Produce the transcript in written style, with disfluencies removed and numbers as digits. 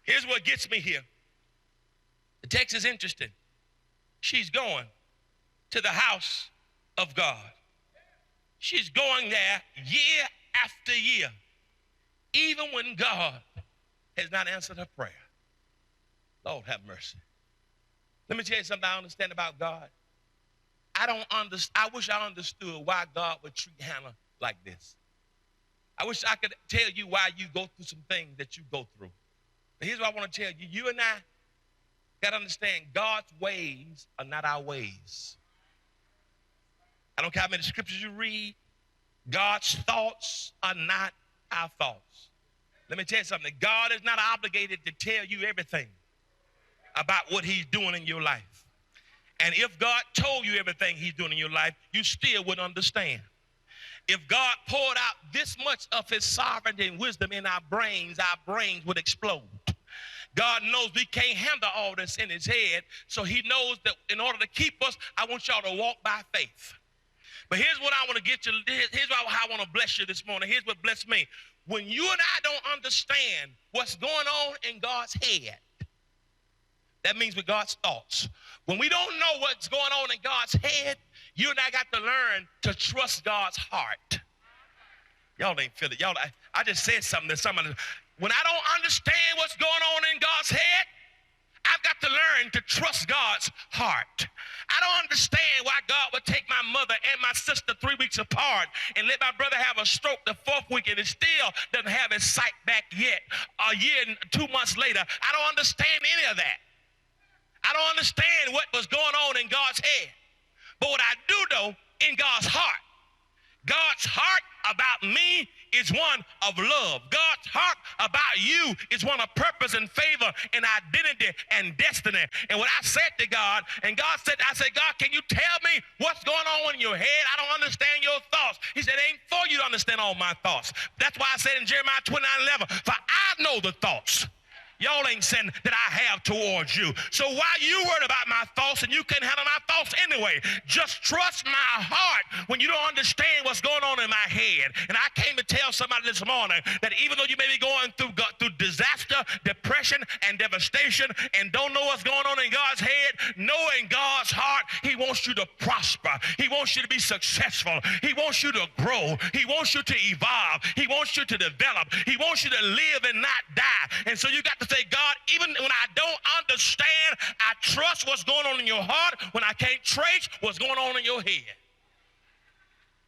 Here's what gets me here. The text is interesting. She's going to the house of God. She's going there year after year, even when God has not answered her prayer. Lord have mercy. Let me tell you something I understand about God. I wish I understood why God would treat Hannah like this. I wish I could tell you why you go through some things that you go through. But here's what I want to tell you. You and I got to understand God's ways are not our ways. I don't care how many scriptures you read. God's thoughts are not our thoughts. Let me tell you something. God is not obligated to tell you everything about what He's doing in your life. And if God told you everything He's doing in your life, you still wouldn't understand. If God poured out this much of His sovereignty and wisdom in our brains would explode. God knows we can't handle all this in His head, so He knows that in order to keep us, I want y'all to walk by faith. But here's what I want to get you, here's how I want to bless you this morning. Here's what blessed me. When you and I don't understand what's going on in God's head, that means with God's thoughts. When we don't know what's going on in God's head, you and I got to learn to trust God's heart. Y'all ain't feel it. Y'all, I just said something to somebody. When I don't understand what's going on in God's head, I've got to learn to trust God's heart. I don't understand why God would take my mother and my sister 3 weeks apart and let my brother have a stroke the 4th week and it still doesn't have his sight back yet. A year and 2 months later, I don't understand any of that. I don't understand what was going on in God's head. But what I do know in God's heart about me is one of love. God's heart about you is one of purpose and favor and identity and destiny. And what I said to God, and God said, I said, God, can you tell me what's going on in your head? I don't understand your thoughts. He said, it ain't for you to understand all my thoughts. That's why I said in Jeremiah 29:11, for I know the thoughts y'all ain't saying that I have towards you. So why you worried about my thoughts and you can't handle my thoughts anyway? Just trust my heart when you don't understand what's going on in my head. And I came to tell somebody this morning that even though you may be going through disaster, depression, and devastation and don't know what's going on in God's head, know in God's heart, He wants you to prosper. He wants you to be successful. He wants you to grow. He wants you to evolve. He wants you to develop. He wants you to live and not die. And so you got to say, God, even when I don't understand, I trust what's going on in your heart when I can't trace what's going on in your head.